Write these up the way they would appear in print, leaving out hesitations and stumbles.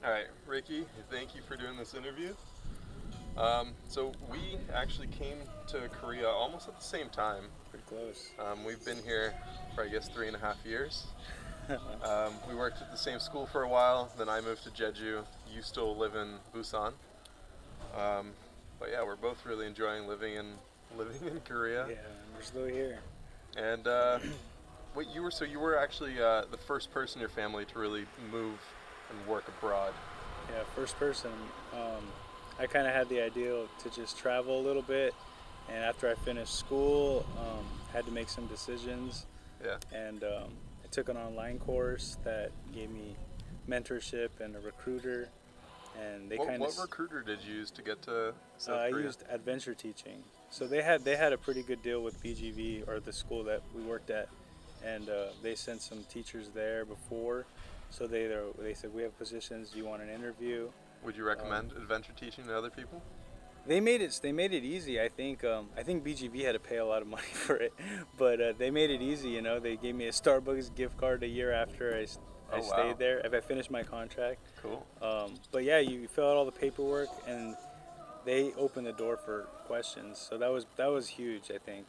All right, Ricky, thank you for doing this interview. So we actually came to Korea almost at the same time. Pretty close. We've been here for I guess 3.5 years. We worked at the same school for a while. Then I moved to Jeju. You still live in Busan. Um, but yeah, we're both really enjoying living in Korea. Yeah, we're still here. And what you were actually the first person in your family to really move and work abroad. Yeah, first person. Um, I kind of had the ideal to just travel a little bit, and after I finished school, had to make some decisions, Yeah. and I took an online course that gave me mentorship and a recruiter, and they kind of. What recruiter did you use to get to South I Korea? used adventure teaching, so they had a pretty good deal with BGV or the school that we worked at, and they sent some teachers there before, so they said we have positions. Do you want an interview? Would you Um, recommend adventure teaching to other people? they made it easy. I think BGV had to pay a lot of money for it, but they made it easy. They gave me a Starbucks gift card a year after I Oh wow, stayed there. If I finished my contract, cool. but yeah, you fill out all the paperwork and they open the door for questions. So that was huge. I think,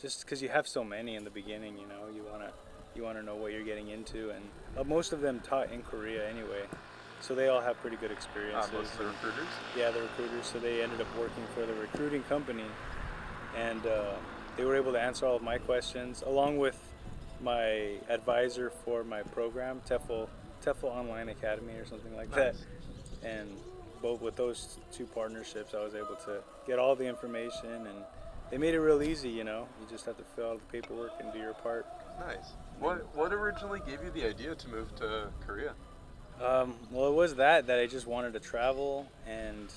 just because you have so many in the beginning, you wanna know what you're getting into, and most of them taught in Korea anyway, so they all have pretty good experiences. Most of the And recruiters. yeah, the recruiters. So they ended up working for the recruiting company, and they were able to answer all of my questions along with my advisor for my program, TEFL Online Academy or something like that, Nice. and both with those two partnerships, I was able to get all the information, and they made it real easy. You just have to fill out the paperwork and do your part. Nice. And, What originally gave you the idea to move to Korea? well, it was that I just wanted to travel, and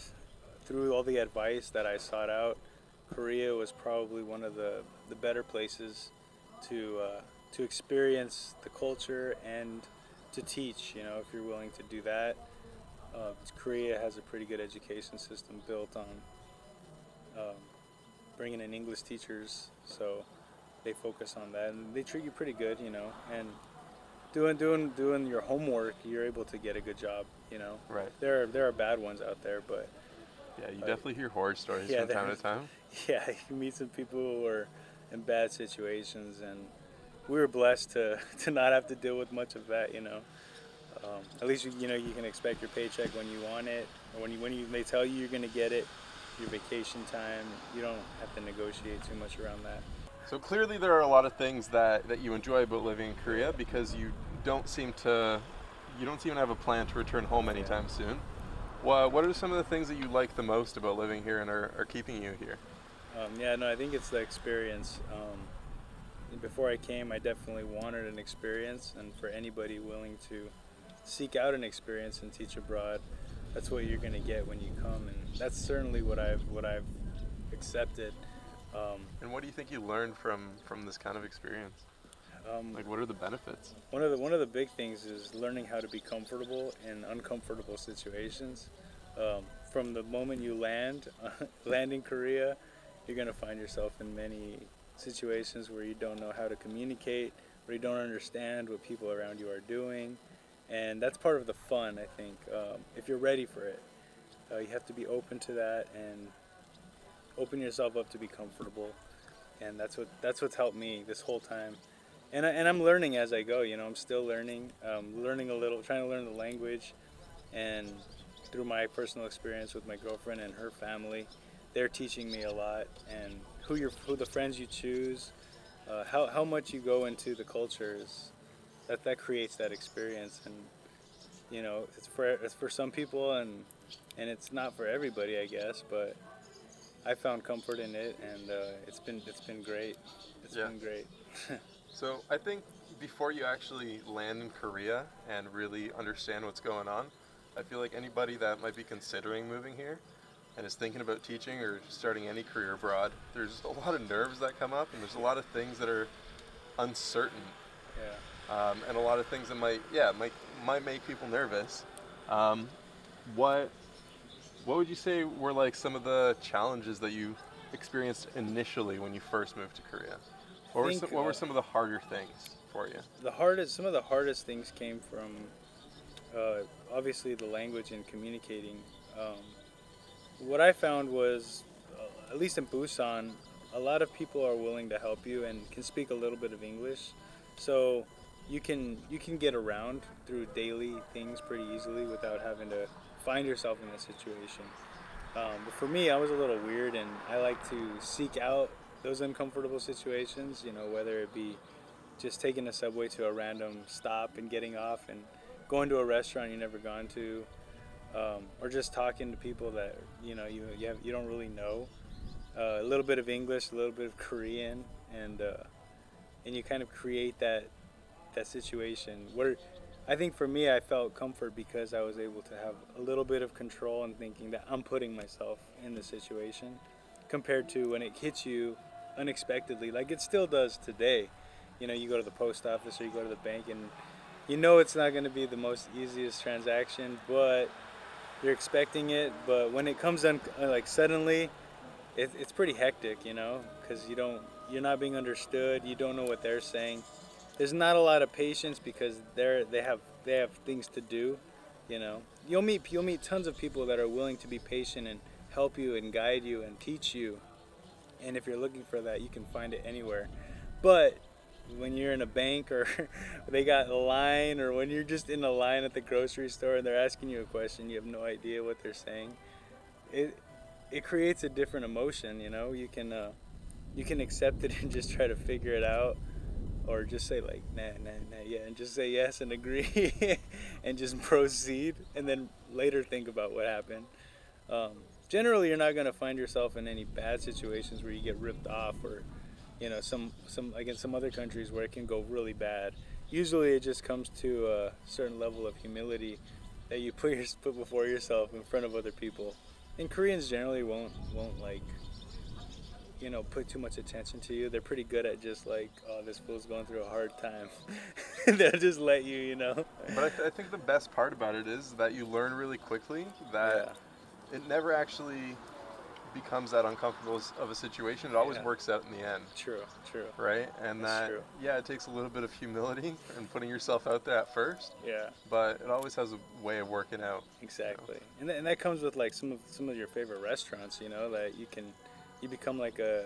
through all the advice that I sought out, Korea was probably one of the better places to experience the culture and to teach. If you're willing to do that, Korea has a pretty good education system built on um, bringing in English teachers, so they focus on that, and they treat you pretty good, and doing your homework, you're able to get a good job. Right. There are bad ones out there, but Yeah, you uh, definitely hear horror stories yeah, from time to time. yeah, you meet some people who are in bad situations, and we were blessed to to not have to deal with much of that. At least you can expect your paycheck when you want it, or when they tell you you're gonna get it. Your vacation time, you don't have to negotiate too much around that. So clearly there are a lot of things that you enjoy about living in Korea because don't seem to you don't seem to have a plan to return home Yeah. anytime soon. What are some of the things that you like the most about living here and are keeping you here? Yeah, no, I think it's the experience. Before I came, I definitely wanted an experience, and for anybody willing to seek out an experience and teach abroad, that's what you're going to get when you come, and that's certainly what I've accepted. Um, And what do you think you learned from this kind of experience? um, Like, what are the benefits? one of the big things is learning how to be comfortable in uncomfortable situations. From the moment you land in Korea, you're going to find yourself in many situations where you don't know how to communicate, where you don't understand what people around you are doing, and that's part of the fun. I think if you're ready for it, you have to be open to that and open yourself up to be comfortable, and that's what's helped me this whole time. And I'm learning as I go. I'm still learning, learning a little, trying to learn the language, and through my personal experience with my girlfriend and her family, they're teaching me a lot. And who the friends you choose, how much you go into the cultures, that creates that experience. And it's for some people, and it's not for everybody, I guess. But I found comfort in it, and it's been great. It's Yeah. been great. So I think before you actually land in Korea and really understand what's going on, I feel like anybody that might be considering moving here and is thinking about teaching or starting any career abroad, there's a lot of nerves that come up and there's a lot of things that are uncertain, Yeah. and a lot of things that might make people nervous. Um, what what would you say were like some of the challenges that you experienced initially when you first moved to Korea? I think What were some of the harder things for you? some of the hardest things came from uh, obviously the language and communicating. Um, what I found was, at least in Busan, a lot of people are willing to help you and can speak a little bit of English, so you can get around through daily things pretty easily without having to find yourself in a situation. But for me, I was a little weird, and I like to seek out those uncomfortable situations. You know, whether it be just taking a subway to a random stop and getting off, and going to a restaurant you never gone to, or just talking to people that you don't really know. A little bit of English, a little bit of Korean, and uh, and you kind of create that situation where I think for me I felt comfort because I was able to have a little bit of control and thinking that I'm putting myself in the situation compared to when it hits you unexpectedly like it still does today. You know, you go to the post office or you go to the bank and you know it's not going to be the most easiest transaction, but you're expecting it. But when it comes on like suddenly, it's pretty hectic, you know, because you're not being understood. You don't know what they're saying. There's not a lot of patience because they have things to do. You know, you'll meet tons of people that are willing to be patient and help you and guide you and teach you. And if you're looking for that, you can find it anywhere. But when you're in a bank or they got a line, or when you're just in a line at the grocery store and they're asking you a question, you have no idea what they're saying. It it creates a different emotion. You know, you can accept it and just try to figure it out, or just say like nah nah nah yeah, and just say yes and agree and just proceed, and then later think about what happened. um, Generally you're not going to find yourself in any bad situations where you get ripped off, or some like in some other countries where it can go really bad. Usually it just comes to a certain level of humility that you put before yourself in front of other people. And Koreans generally won't like put too much attention to you. They're pretty good at just like, oh, this fool's going through a hard time. They'll just let you. But I think the best part about it is that you learn really quickly that Yeah, it never actually becomes that uncomfortable of a situation. It always yeah. works out in the end, True, true. right? And That's that, true. yeah, it takes a little bit of humility and putting yourself out there at first, Yeah, but it always has a way of working out, you know? exactly. And that comes with like some of your favorite restaurants. That you become like a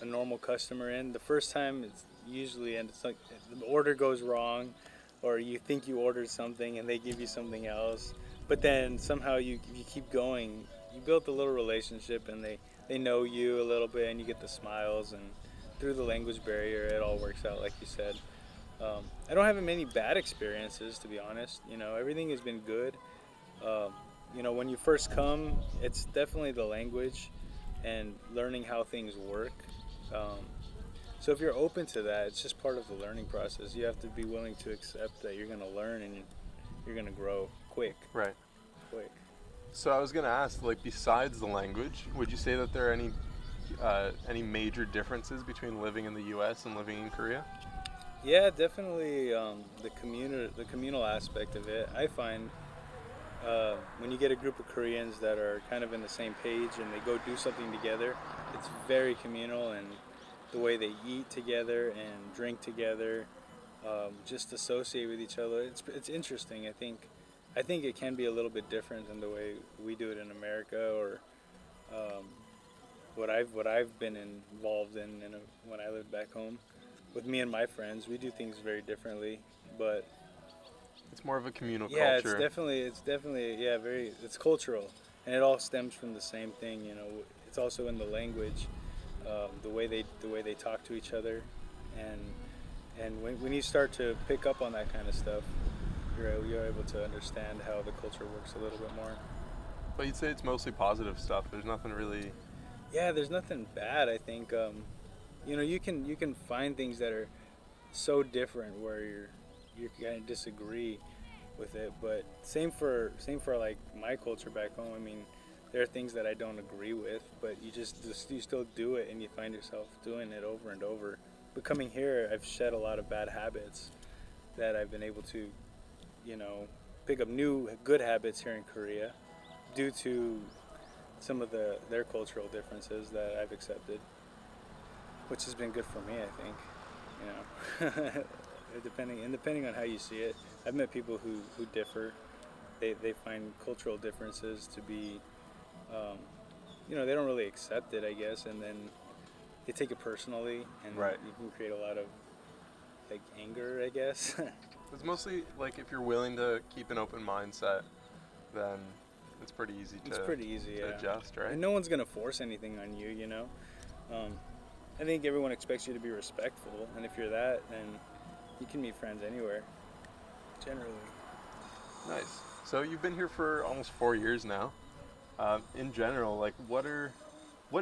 normal customer in. The first time it's usually, and it's like the order goes wrong, or you think you ordered something and they give you something else. But then somehow you keep going. You build a little relationship, and they know you a little bit, and you get the smiles, and through the language barrier it all works out like you said. I don't have many bad experiences, to be honest. Everything has been good. um, when you first come, it's definitely the language and learning how things work. um, so if you're open to that, it's just part of the learning process. You have to be willing to accept that you're going to learn, and you're going to grow Right. quick. So I was gonna ask, like, besides the language, would you say that there are any major differences between living in the U.S. and living in Korea? Yeah, definitely. The communal aspect of it, I find, when you get a group of Koreans that are kind of in the same page and they go do something together, it's very communal. And the way they eat together and drink together, just associate with each other, it's interesting. I think it can be a little bit different than the way we do it in America, or um, what I've been involved in when I lived back home. With me and my friends, we do things very differently, but It's more of a communal yeah, it's culture. definitely it's definitely yeah, very it's cultural, and it all stems from the same thing. It's also in the language, the way they talk to each other, and when you start to pick up on that kind of stuff, you're able to understand how the culture works a little bit more. But you'd say it's mostly positive stuff. There's nothing really. Yeah, there's nothing bad. I think you can find things that are so different where you're gonna disagree with it. But same for like my culture back home. I mean, there are things that I don't agree with, but you still do it, and you find yourself doing it over and over. But coming here, I've shed a lot of bad habits that I've been able to, you know, pick up new good habits here in Korea due to some of their cultural differences that I've accepted, which has been good for me, I think. Depending on how you see it. I've met people who differ, they find cultural differences to be, um, they don't really accept it, I guess, and then they take it personally, and Right. you can create a lot of like anger, I guess. It's mostly like if you're willing to keep an open mindset, then it's pretty easy It's pretty easy, to yeah. adjust, right? And no one's gonna force anything on you, Um, I think everyone expects you to be respectful, and if you're that, then you can meet friends anywhere, generally. Nice. So you've been here for almost 4 years now. In general, like what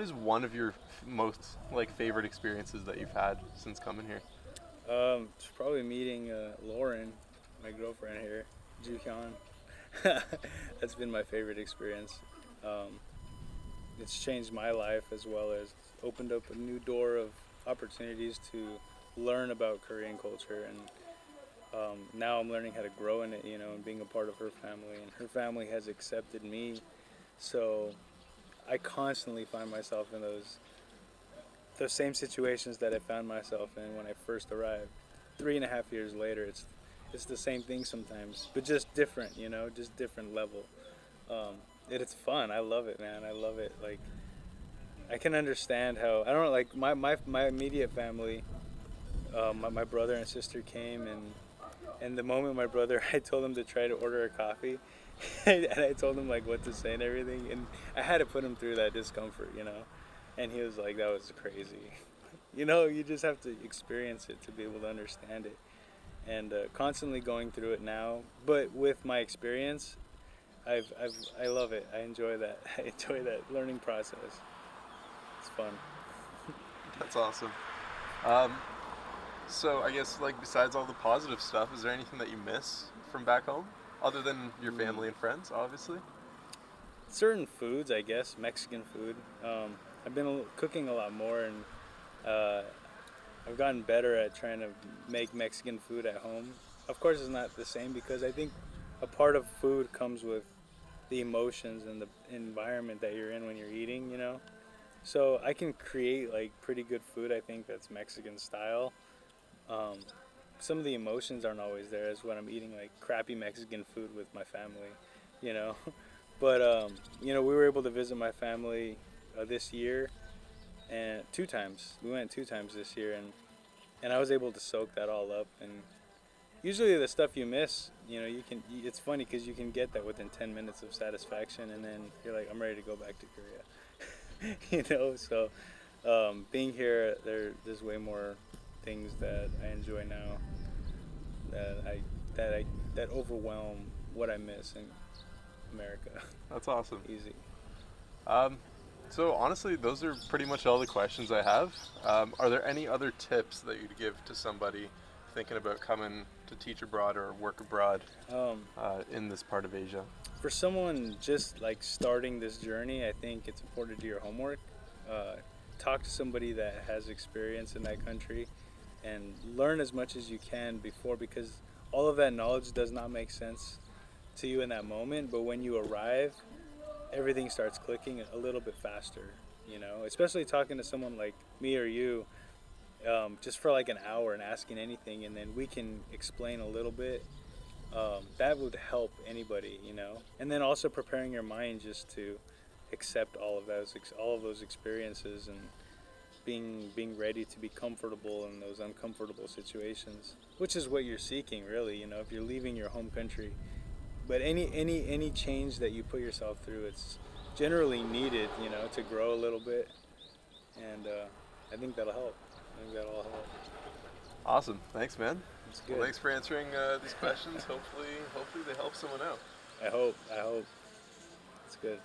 is one of your most like favorite experiences that you've had since coming here? It's probably meeting Lauren, my girlfriend here, Juhyun. That's been my favorite experience. Um, it's changed my life as well as opened up a new door of opportunities to learn about Korean culture, and now I'm learning how to grow in it, and being a part of her family, and her family has accepted me. So I constantly find myself in those same situations that I found myself in when I first arrived. 3.5 years later, it's the same thing sometimes, but just different, just different level. Um, it's fun. I love it, man. I love it. Like I can understand how I don't know. Like my immediate family, my brother and sister came, and the moment my brother, I told him to try to order a coffee, and I told him like what to say and everything, and I had to put him through that discomfort, and he was like, that was crazy. You just have to experience it to be able to understand it, and constantly going through it now. But with my experience, I love it. I enjoy that. I enjoy that learning process. It's fun. That's awesome. Um, so I guess like besides all the positive stuff, is there anything that you miss from back home other than your Mm. family and friends, obviously? Certain foods, I guess, Mexican food. I've been cooking a lot more, and uh, I've gotten better at trying to make Mexican food at home. Of course, it's not the same because I think a part of food comes with the emotions and the environment that you're in when you're eating. So I can create like pretty good food. I think that's Mexican style. Um, some of the emotions aren't always there as when I'm eating like crappy Mexican food with my family, you know. But we were able to visit my family this year, and 2 times. We went 2 times this year, and I was able to soak that all up. And usually the stuff you miss, you can. It's funny because you can get that within 10 minutes of satisfaction, and then you're like, I'm ready to go back to Korea. So being here, there's way more things that I enjoy now that I that I that overwhelm what I miss in America. That's awesome. Easy. Um, so honestly, those are pretty much all the questions I have. Are there any other tips that you'd give to somebody thinking about coming to teach abroad or work abroad Um, in this part of Asia? for someone just like starting this journey, I think it's important to do your homework. Uh, talk to somebody that has experience in that country, and learn as much as you can before, because all of that knowledge does not make sense to you in that moment, but when you arrive, everything starts clicking a little bit faster. Especially talking to someone like me or you, just for like an hour and asking anything, and then we can explain a little bit. That would help anybody. And then also preparing your mind just to accept all of those experiences, and being ready to be comfortable in those uncomfortable situations, which is what you're seeking, really. If you're leaving your home country, but any change that you put yourself through, it's generally needed, to grow a little bit, and I think that'll help. I think that'll all help. Awesome. Thanks, man. It's Well, good. thanks for answering these questions. Hopefully they help someone out. I hope. It's good.